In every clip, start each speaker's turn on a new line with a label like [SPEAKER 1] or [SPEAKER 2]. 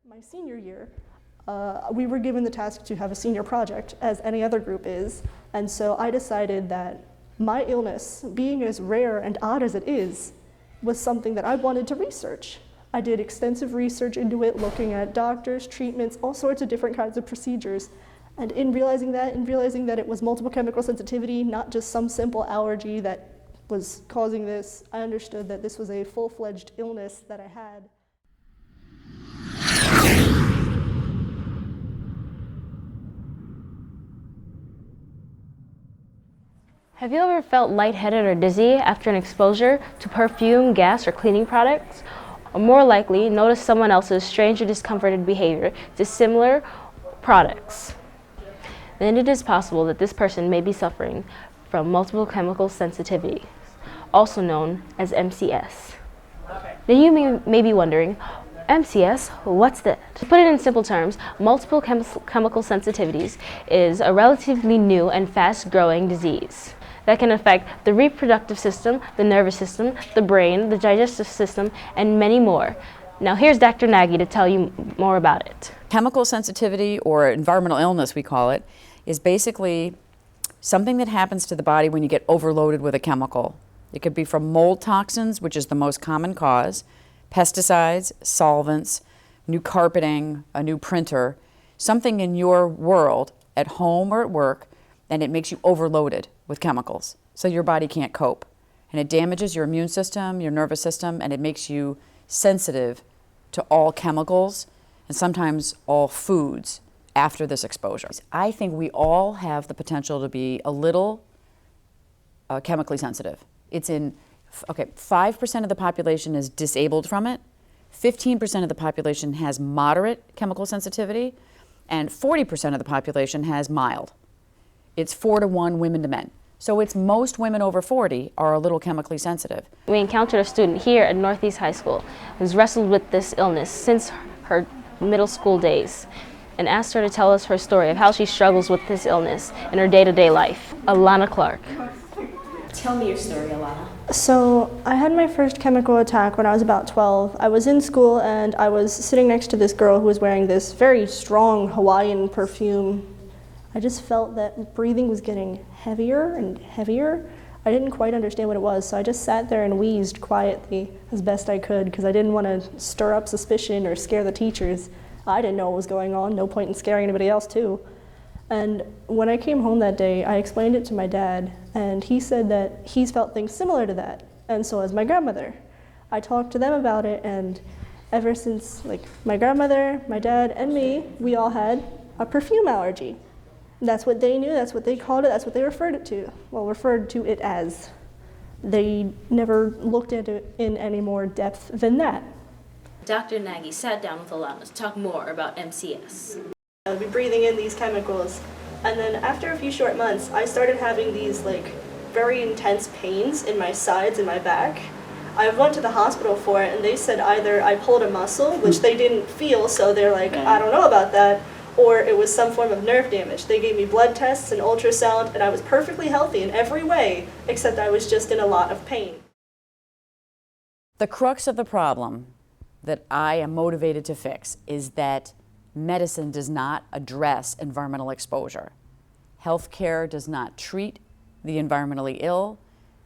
[SPEAKER 1] My senior year, we were given the task to have a senior project, as any other group is, and so I decided that my illness, being as rare and odd as it is, was something that I wanted to research. I did extensive research into it, looking at doctors, treatments, all sorts of different kinds of procedures, and in realizing that it was multiple chemical sensitivity, not just some simple allergy that was causing this, I understood that this was a full-fledged illness that I had.
[SPEAKER 2] Have you ever felt lightheaded or dizzy after an exposure to perfume, gas, or cleaning products? Or more likely, notice someone else's strange or discomforted behavior to similar products? Then it is possible that this person may be suffering from multiple chemical sensitivity, also known as MCS. Now you may be wondering, MCS, what's that? To put it in simple terms, multiple chemical sensitivities is a relatively new and fast-growing disease that can affect the reproductive system, the nervous system, the brain, the digestive system, and many more. Now here's Dr. Nagy to tell you more about it.
[SPEAKER 3] Chemical sensitivity, or environmental illness we call it, is basically something that happens to the body when you get overloaded with a chemical. It could be from mold toxins, which is the most common cause, pesticides, solvents, new carpeting, a new printer, something in your world, at home or at work, and it makes you overloaded with chemicals, so your body can't cope. And it damages your immune system, your nervous system, and it makes you sensitive to all chemicals and sometimes all foods after this exposure. I think we all have the potential to be a little chemically sensitive. It's in, 5% of the population is disabled from it, 15% of the population has moderate chemical sensitivity, and 40% of the population has mild. It's 4 to 1 women to men. So it's most women over 40 are a little chemically sensitive.
[SPEAKER 2] We encountered a student here at Northeast High School who's wrestled with this illness since her middle school days and asked her to tell us her story of how she struggles with this illness in her day-to-day life. Alana Clark.
[SPEAKER 4] Tell me your story, Alana.
[SPEAKER 1] So I had my first chemical attack when I was about 12. I was in school and I was sitting next to this girl who was wearing this very strong Hawaiian perfume. I just felt that breathing was getting heavier and heavier. I didn't quite understand what it was, so I just sat there and wheezed quietly as best I could because I didn't want to stir up suspicion or scare the teachers. I didn't know what was going on, no point in scaring anybody else too. And when I came home that day, I explained it to my dad, and he said that he's felt things similar to that, and so has my grandmother. I talked to them about it, and ever since, my grandmother, my dad, and me, we all had a perfume allergy. That's what they knew, that's what they called it, that's what they referred to it as. They never looked at it in any more depth than that.
[SPEAKER 4] Dr. Nagy sat down with Alana to talk more about MCS.
[SPEAKER 1] I'd be breathing in these chemicals, and then after a few short months, I started having these very intense pains in my sides and my back. I went to the hospital for it, and they said either I pulled a muscle, which they didn't feel, so they're like, I don't know about that, or it was some form of nerve damage. They gave me blood tests and ultrasound, and I was perfectly healthy in every way, except I was just in a lot of pain.
[SPEAKER 3] The crux of the problem that I am motivated to fix is that medicine does not address environmental exposure. Healthcare does not treat the environmentally ill,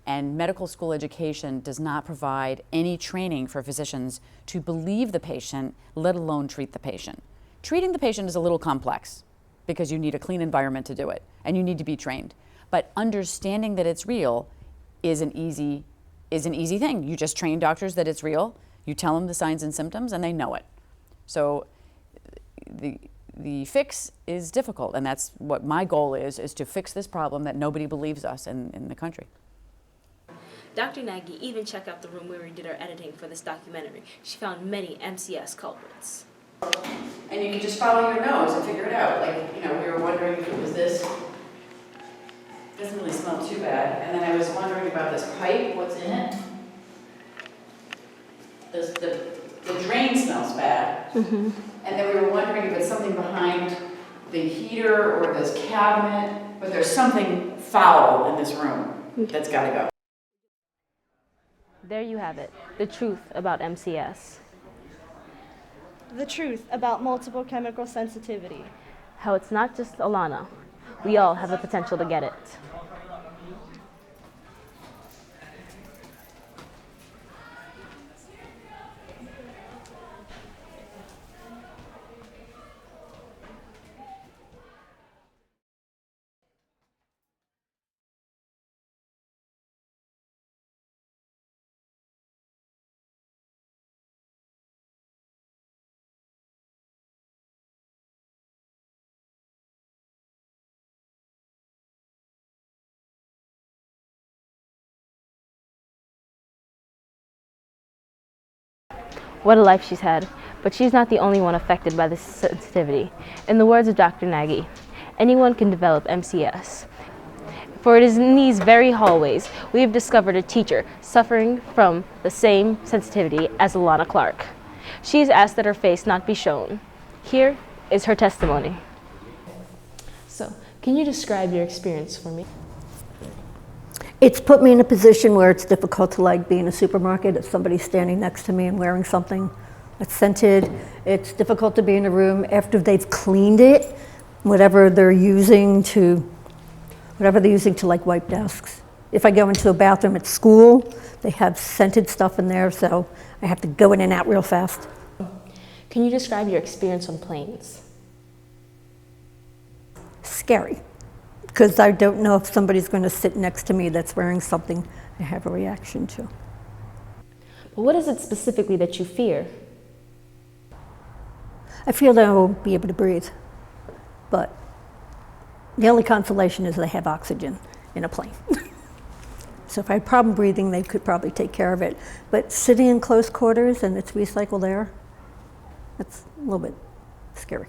[SPEAKER 3] and medical school education does not provide any training for physicians to believe the patient, let alone treat the patient. Treating the patient is a little complex because you need a clean environment to do it, and you need to be trained. But understanding that it's real is an easy thing. You just train doctors that it's real, you tell them the signs and symptoms, and they know it. So the fix is difficult, and that's what my goal is to fix this problem that nobody believes us in the country.
[SPEAKER 4] Dr. Nagy even checked out the room where we did our editing for this documentary. She found many MCS culprits.
[SPEAKER 3] And you can just follow your nose and figure it out. We were wondering if it was this. Doesn't really smell too bad. And then I was wondering about this pipe, what's in it. The drain smells bad. Mm-hmm. And then we were wondering if it's something behind the heater or this cabinet, but there's something foul in this room that's got to go.
[SPEAKER 2] There you have it, the truth about MCS.
[SPEAKER 1] The truth about multiple chemical sensitivity.
[SPEAKER 2] How it's not just Alana. We all have the potential to get it. What a life she's had. But she's not the only one affected by this sensitivity. In the words of Dr. Nagy, anyone can develop MCS. For it is in these very hallways we have discovered a teacher suffering from the same sensitivity as Alana Clark. She has asked that her face not be shown. Here is her testimony. So, can you describe your experience for me?
[SPEAKER 5] It's put me in a position where it's difficult to like be in a supermarket if somebody's standing next to me and wearing something that's scented. It's difficult to be in a room after they've cleaned it, whatever they're using to like wipe desks. If I go into a bathroom at school, they have scented stuff in there, so I have to go in and out real fast.
[SPEAKER 2] Can you describe your experience on planes?
[SPEAKER 5] Scary, because I don't know if somebody's going to sit next to me that's wearing something I have a reaction to.
[SPEAKER 2] But what is it specifically that you fear?
[SPEAKER 5] I feel that I won't be able to breathe, but the only consolation is they have oxygen in a plane. So if I had a problem breathing, they could probably take care of it. But sitting in close quarters and it's recycled air, that's a little bit scary.